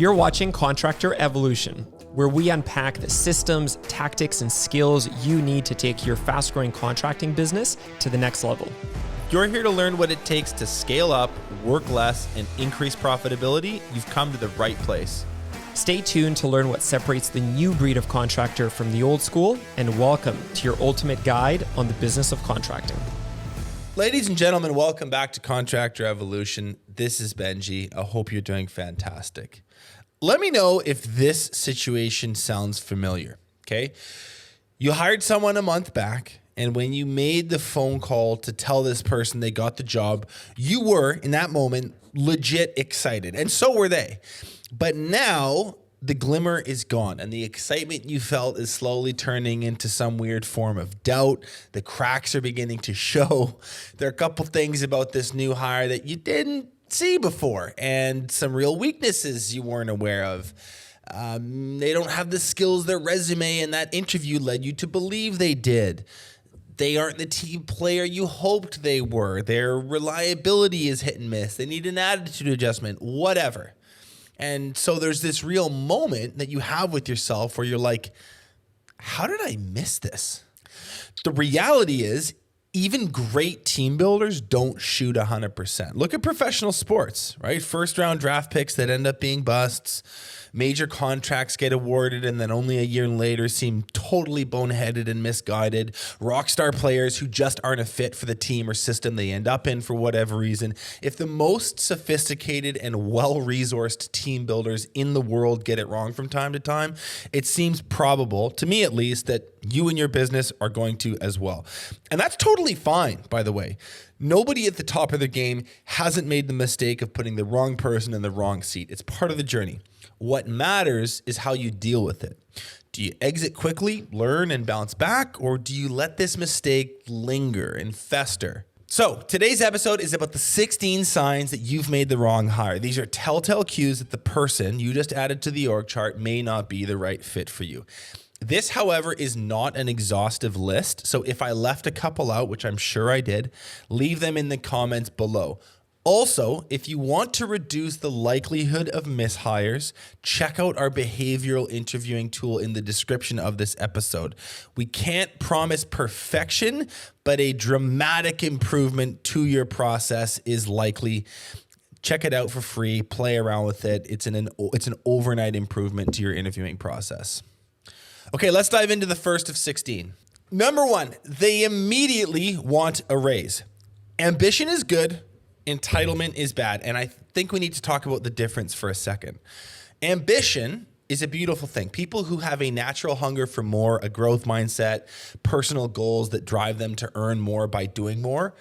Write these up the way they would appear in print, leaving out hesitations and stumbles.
You're watching Contractor Evolution, where we unpack the systems, tactics, and skills you need to take your fast-growing contracting business to the next level. You're here to learn what it takes to scale up, work less, and increase profitability. You've come to the right place. Stay tuned to learn what separates the new breed of contractor from the old school, and welcome to your ultimate guide on the business of contracting. Ladies and gentlemen, welcome back to Contractor Evolution. This is Benji. I hope you're doing fantastic. Let me know if this situation sounds familiar, okay? You hired someone a month back, and when you made the phone call to tell this person they got the job, you were, in that moment, legit excited, and so were they. But now the glimmer is gone, and the excitement you felt is slowly turning into some weird form of doubt. The cracks are beginning to show. There are a couple things about this new hire that you didn't see before, and some real weaknesses you weren't aware of. They don't have the skills their resume and that interview led you to believe they did. They aren't the team player you hoped they were. Their reliability is hit and miss. They need an attitude adjustment, whatever. And so there's this real moment that you have with yourself where you're like, how did I miss this? The reality is, even great team builders don't shoot 100%. Look at professional sports, right? First round draft picks that end up being busts. Major contracts get awarded and then only a year later seem totally boneheaded and misguided. Rockstar players who just aren't a fit for the team or system they end up in for whatever reason. If the most sophisticated and well-resourced team builders in the world get it wrong from time to time, it seems probable, to me at least, that you and your business are going to as well. And that's totally fine, by the way. Nobody at the top of their game hasn't made the mistake of putting the wrong person in the wrong seat. It's part of the journey. What matters is how you deal with it. Do you exit quickly, learn, and bounce back, or do you let this mistake linger and fester? So today's episode is about the 16 signs that you've made the wrong hire. These are telltale cues that the person you just added to the org chart may not be the right fit for you. This, however, is not an exhaustive list. So if I left a couple out, which I'm sure I did, leave them in the comments below. Also, if you want to reduce the likelihood of mishires, check out our behavioral interviewing tool in the description of this episode. We can't promise perfection, but a dramatic improvement to your process is likely. Check it out for free, play around with it. It's an overnight improvement to your interviewing process. Okay, let's dive into the first of 16. Number one, they immediately want a raise. Ambition is good. Entitlement is bad. And I think we need to talk about the difference for a second. Ambition is a beautiful thing. People who have a natural hunger for more, a growth mindset, personal goals that drive them to earn more by doing more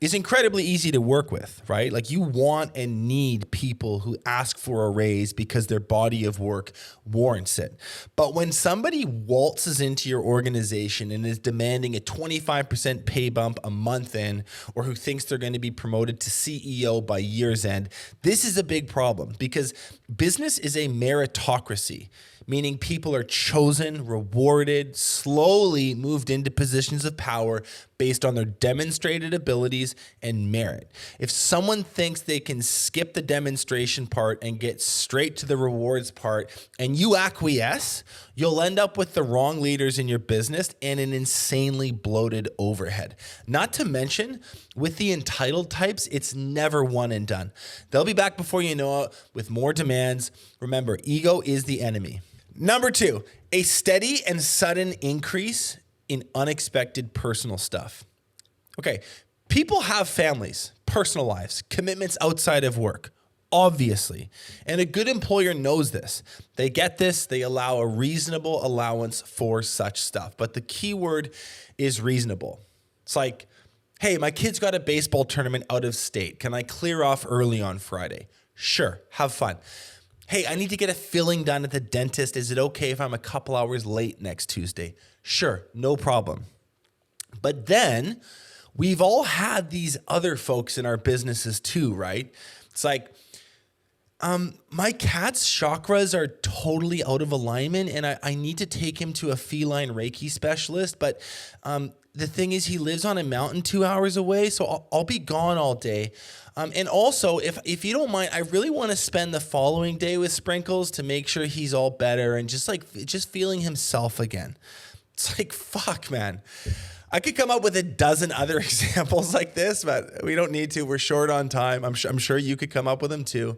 is incredibly easy to work with, right? Like you want and need people who ask for a raise because their body of work warrants it. But when somebody waltzes into your organization and is demanding a 25% pay bump a month in, or who thinks they're going to be promoted to CEO by year's end, this is a big problem because business is a meritocracy, meaning people are chosen, rewarded, slowly moved into positions of power based on their demonstrated abilities and merit. If someone thinks they can skip the demonstration part and get straight to the rewards part and you acquiesce, you'll end up with the wrong leaders in your business and an insanely bloated overhead. Not to mention, with the entitled types, it's never one and done. They'll be back before you know it with more demands. Remember, ego is the enemy. Number two, a steady and sudden increase in unexpected personal stuff. Okay, people have families, personal lives, commitments outside of work, obviously. And a good employer knows this. They get this, they allow a reasonable allowance for such stuff. But the key word is reasonable. It's like, hey, my kid's got a baseball tournament out of state. Can I clear off early on Friday? Sure, have fun. Hey, I need to get a filling done at the dentist. Is it okay if I'm a couple hours late next Tuesday? Sure, no problem. But then we've all had these other folks in our businesses too, right? It's like, my cat's chakras are totally out of alignment and I need to take him to a feline Reiki specialist, but the thing is he lives on a mountain 2 hours away, so I'll be gone all day. And also, if you don't mind, I really want to spend the following day with Sprinkles to make sure he's all better and just feeling himself again. It's like, fuck, man. I could come up with a dozen other examples like this, but we don't need to. We're short on time. I'm sure you could come up with them too.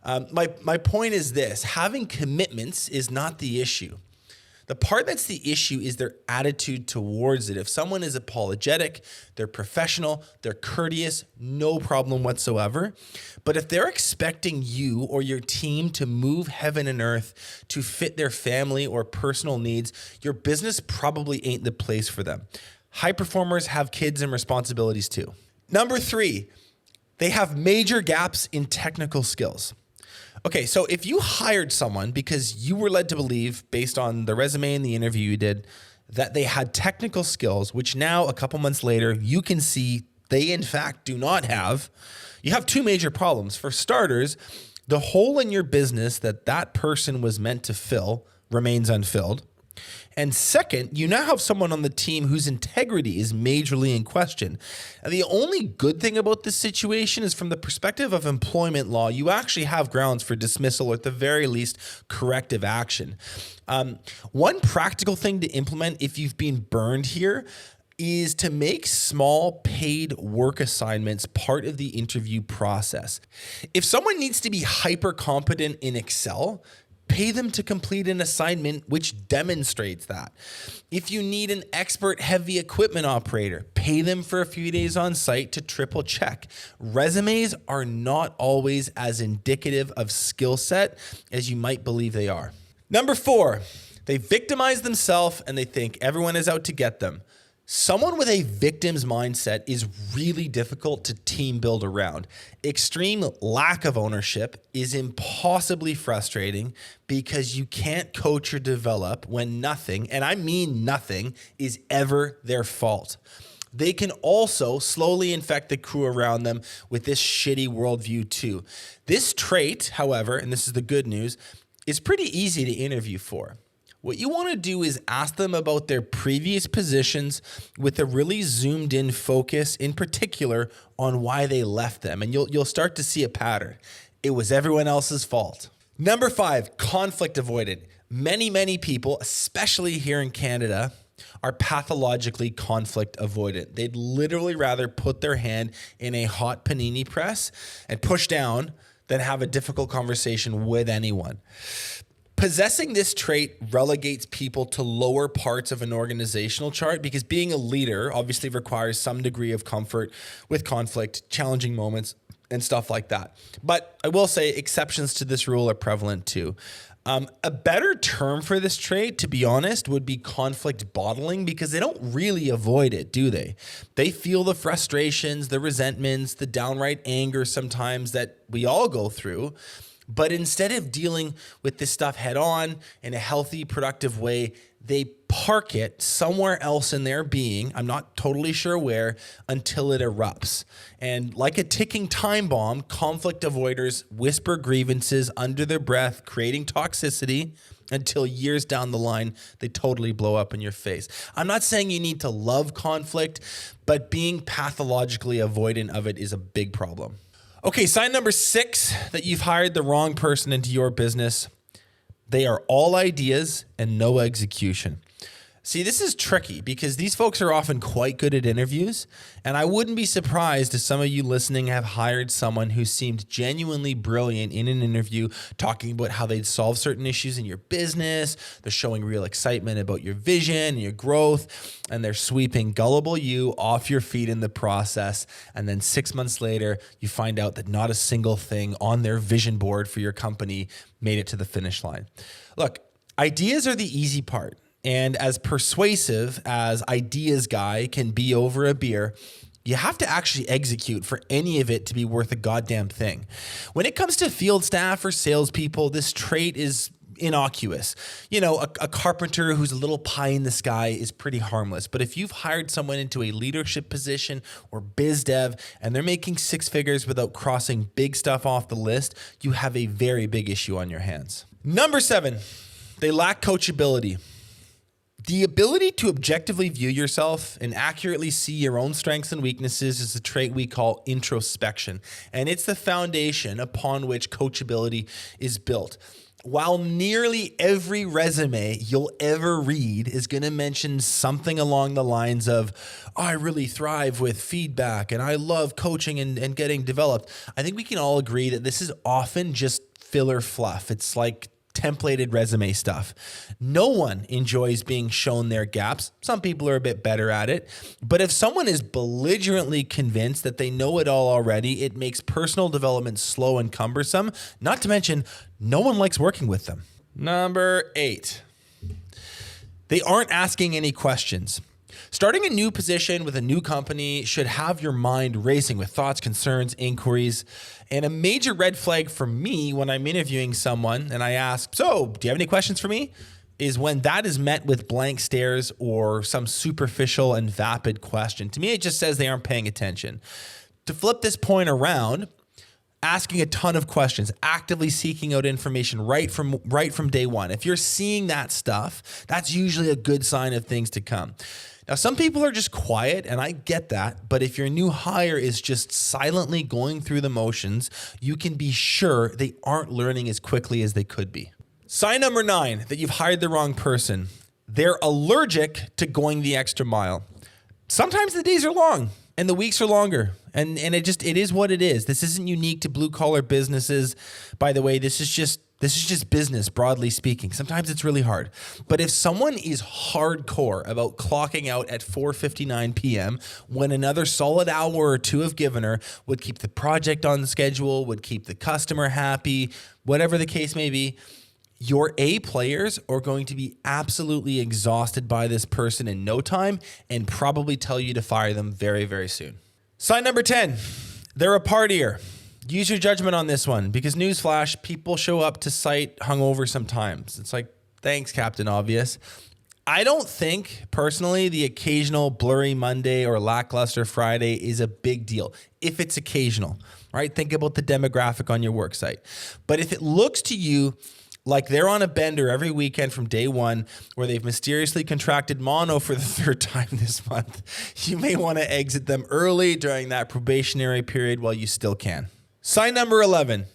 My point is this: having commitments is not the issue. The part that's the issue is their attitude towards it. If someone is apologetic, they're professional, they're courteous, no problem whatsoever. But if they're expecting you or your team to move heaven and earth to fit their family or personal needs, your business probably ain't the place for them. High performers have kids and responsibilities too. Number 3, they have major gaps in technical skills. Okay, so if you hired someone because you were led to believe, based on the resume and the interview you did, that they had technical skills, which now a couple months later, you can see they in fact do not have, you have 2 major problems. For starters, the hole in your business that person was meant to fill remains unfilled. And second, you now have someone on the team whose integrity is majorly in question. And the only good thing about this situation is from the perspective of employment law, you actually have grounds for dismissal or at the very least corrective action. One practical thing to implement if you've been burned here is to make small paid work assignments part of the interview process. If someone needs to be hyper competent in Excel, pay them to complete an assignment which demonstrates that. If you need an expert heavy equipment operator, pay them for a few days on site to triple check. Resumes are not always as indicative of skill set as you might believe they are. Number 4, they victimize themselves and they think everyone is out to get them. Someone with a victim's mindset is really difficult to team build around. Extreme lack of ownership is impossibly frustrating because you can't coach or develop when nothing, and I mean nothing, is ever their fault. They can also slowly infect the crew around them with this shitty worldview too. This trait, however, and this is the good news, is pretty easy to interview for. What you want to do is ask them about their previous positions with a really zoomed in focus, in particular on why they left them. And you'll start to see a pattern. It was everyone else's fault. Number 5, conflict avoidant. Many people, especially here in Canada, are pathologically conflict avoidant. They'd literally rather put their hand in a hot panini press and push down than have a difficult conversation with anyone. Possessing this trait relegates people to lower parts of an organizational chart because being a leader obviously requires some degree of comfort with conflict, challenging moments, and stuff like that. But I will say exceptions to this rule are prevalent too. A better term for this trait, to be honest, would be conflict bottling because they don't really avoid it, do they? They feel the frustrations, the resentments, the downright anger sometimes that we all go through. But instead of dealing with this stuff head on in a healthy, productive way, they park it somewhere else in their being, I'm not totally sure where, until it erupts. And like a ticking time bomb, conflict avoiders whisper grievances under their breath, creating toxicity until years down the line, they totally blow up in your face. I'm not saying you need to love conflict, but being pathologically avoidant of it is a big problem. Okay, sign number 6 that you've hired the wrong person into your business. They are all ideas and no execution. See, this is tricky because these folks are often quite good at interviews, and I wouldn't be surprised if some of you listening have hired someone who seemed genuinely brilliant in an interview, talking about how they'd solve certain issues in your business. They're showing real excitement about your vision and your growth, and they're sweeping gullible you off your feet in the process. And then 6 months later, you find out that not a single thing on their vision board for your company made it to the finish line. Look, ideas are the easy part. And as persuasive as ideas guy can be over a beer, you have to actually execute for any of it to be worth a goddamn thing. When it comes to field staff or salespeople, this trait is innocuous. You know, a carpenter who's a little pie in the sky is pretty harmless. But if you've hired someone into a leadership position or biz dev and they're making 6 figures without crossing big stuff off the list, you have a very big issue on your hands. Number 7, they lack coachability. The ability to objectively view yourself and accurately see your own strengths and weaknesses is a trait we call introspection, and it's the foundation upon which coachability is built. While nearly every resume you'll ever read is going to mention something along the lines of, oh, I really thrive with feedback and I love coaching and getting developed, I think we can all agree that this is often just filler fluff. It's like templated resume stuff. No one enjoys being shown their gaps. Some people are a bit better at it. But if someone is belligerently convinced that they know it all already, it makes personal development slow and cumbersome. Not to mention, no one likes working with them. Number 8. They aren't asking any questions. Starting a new position with a new company should have your mind racing with thoughts, concerns, inquiries. And a major red flag for me when I'm interviewing someone and I ask, so do you have any questions for me? Is when that is met with blank stares or some superficial and vapid question. To me, it just says they aren't paying attention. To flip this point around, asking a ton of questions, actively seeking out information right from day one. If you're seeing that stuff, that's usually a good sign of things to come. Now, some people are just quiet, and I get that, but if your new hire is just silently going through the motions, you can be sure they aren't learning as quickly as they could be. Sign number 9, that you've hired the wrong person. They're allergic to going the extra mile. Sometimes the days are long and the weeks are longer. And it is what it is. This isn't unique to blue collar businesses. By the way, this is just business, broadly speaking. Sometimes it's really hard. But if someone is hardcore about clocking out at 4:59 p.m. when another solid hour or two of given her would keep the project on schedule, would keep the customer happy, whatever the case may be, your A players are going to be absolutely exhausted by this person in no time and probably tell you to fire them very, very soon. Sign number 10, they're a partier. Use your judgment on this one because newsflash, people show up to site hungover sometimes. It's like, thanks, Captain Obvious. I don't think, personally, the occasional blurry Monday or lackluster Friday is a big deal if it's occasional, right? Think about the demographic on your work site. But if it looks to you like they're on a bender every weekend from day one where they've mysteriously contracted mono for the 3rd time this month, you may want to exit them early during that probationary period while you still can. Sign number 11,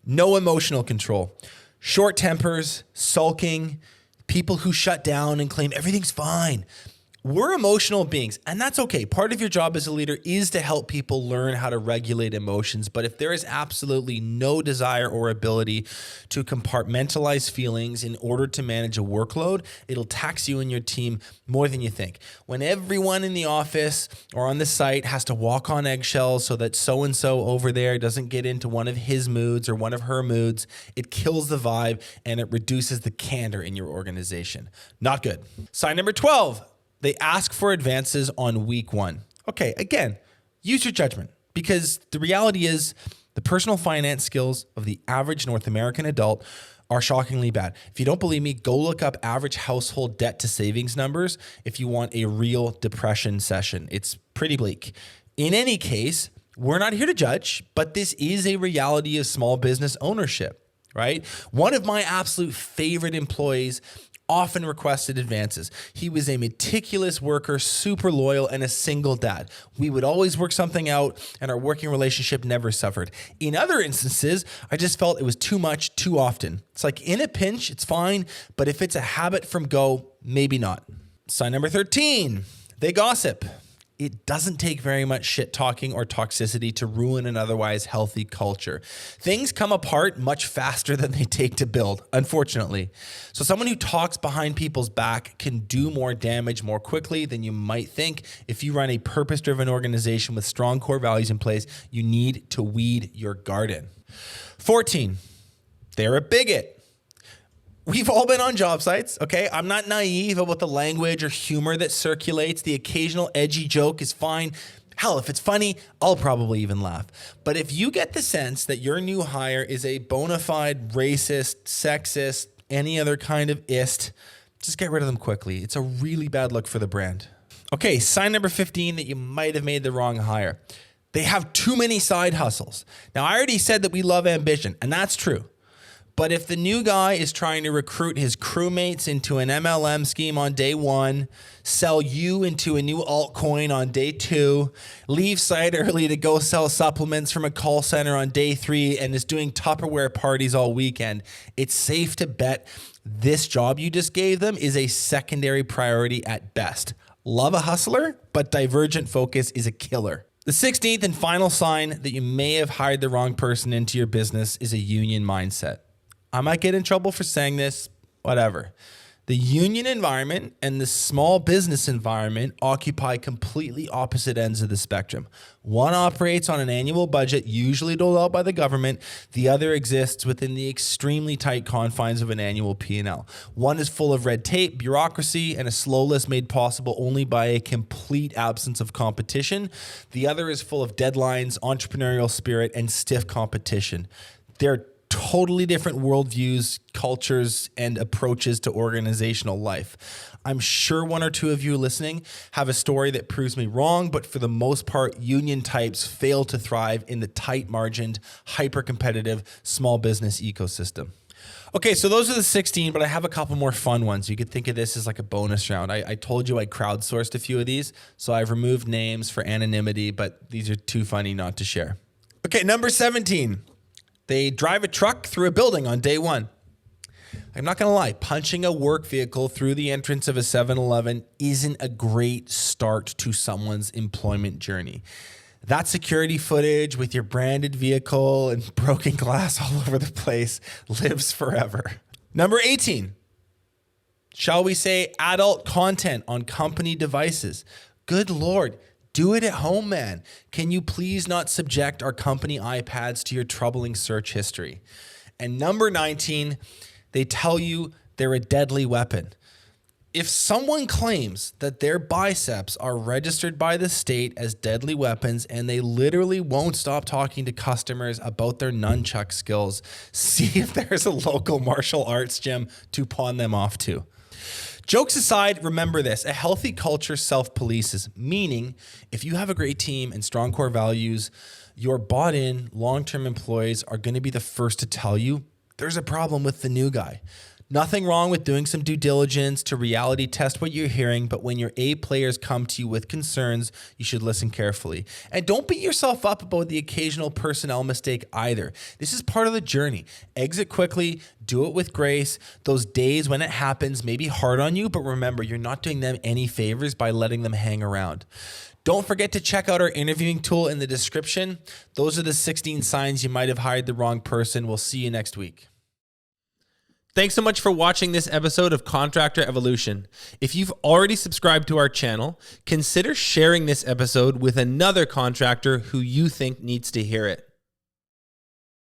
no emotional control. Short tempers, sulking, people who shut down and claim everything's fine. We're emotional beings, and that's okay. Part of your job as a leader is to help people learn how to regulate emotions. But if there is absolutely no desire or ability to compartmentalize feelings in order to manage a workload, it'll tax you and your team more than you think. When everyone in the office or on the site has to walk on eggshells so that so-and-so over there doesn't get into one of his moods or one of her moods, it kills the vibe and it reduces the candor in your organization. Not good. Sign number 12. They ask for advances on week 1. Okay, again, use your judgment because the reality is the personal finance skills of the average North American adult are shockingly bad. If you don't believe me, go look up average household debt to savings numbers if you want a real depression session. It's pretty bleak. In any case, we're not here to judge, but this is a reality of small business ownership, right? One of my absolute favorite employees often requested advances. He was a meticulous worker, super loyal, and a single dad. We would always work something out, and our working relationship never suffered. In other instances, I just felt it was too much, too often. It's like in a pinch, it's fine, but if it's a habit from go, maybe not. Sign number 13, they gossip. It doesn't take very much shit talking or toxicity to ruin an otherwise healthy culture. Things come apart much faster than they take to build, unfortunately. So someone who talks behind people's back can do more damage more quickly than you might think. If you run a purpose-driven organization with strong core values in place, you need to weed your garden. 14, they're a bigot. We've all been on job sites, okay? I'm not naive about the language or humor that circulates. The occasional edgy joke is fine. Hell, if it's funny, I'll probably even laugh. But if you get the sense that your new hire is a bona fide racist, sexist, any other kind of ist, just get rid of them quickly. It's a really bad look for the brand. Okay, sign number 15 that you might have made the wrong hire. They have too many side hustles. Now, I already said that we love ambition, and that's true. But if the new guy is trying to recruit his crewmates into an MLM scheme on day one, sell you into a new altcoin on day two, leave site early to go sell supplements from a call center on day three, and is doing Tupperware parties all weekend, it's safe to bet this job you just gave them is a secondary priority at best. Love a hustler, but divergent focus is a killer. The 16th and final sign that you may have hired the wrong person into your business is a union mindset. I might get in trouble for saying this, whatever. The union environment and the small business environment occupy completely opposite ends of the spectrum. One operates on an annual budget, usually doled out by the government. The other exists within the extremely tight confines of an annual P&L. One is full of red tape, bureaucracy, and a slow list made possible only by a complete absence of competition. The other is full of deadlines, entrepreneurial spirit, and stiff competition. They're totally different worldviews, cultures, and approaches to organizational life. I'm sure one or two of you listening have a story that proves me wrong, but for the most part, union types fail to thrive in the tight-margined, hyper-competitive small business ecosystem. Okay, so those are the 16, but I have a couple more fun ones. You could think of this as like a bonus round. I told you I crowdsourced a few of these, so I've removed names for anonymity, but these are too funny not to share. Okay, number 17. They drive a truck through a building on day one. I'm not going to lie, punching a work vehicle through the entrance of a 7-Eleven isn't a great start to someone's employment journey. That security footage with your branded vehicle and broken glass all over the place lives forever. Number 18, shall we say adult content on company devices? Good Lord. Do it at home, man. Can you please not subject our company iPads to your troubling search history? And number 19, they tell you they're a deadly weapon. If someone claims that their biceps are registered by the state as deadly weapons and they literally won't stop talking to customers about their nunchuck skills, see if there's a local martial arts gym to pawn them off to. Jokes aside, remember this, a healthy culture self-polices, meaning if you have a great team and strong core values, your bought-in long-term employees are going to be the first to tell you there's a problem with the new guy. Nothing wrong with doing some due diligence to reality test what you're hearing, but when your A players come to you with concerns, you should listen carefully. And don't beat yourself up about the occasional personnel mistake either. This is part of the journey. Exit quickly, do it with grace. Those days when it happens may be hard on you, but remember, you're not doing them any favors by letting them hang around. Don't forget to check out our interviewing tool in the description. Those are the 16 signs you might have hired the wrong person. We'll see you next week. Thanks so much for watching this episode of Contractor Evolution. If you've already subscribed to our channel, consider sharing this episode with another contractor who you think needs to hear it.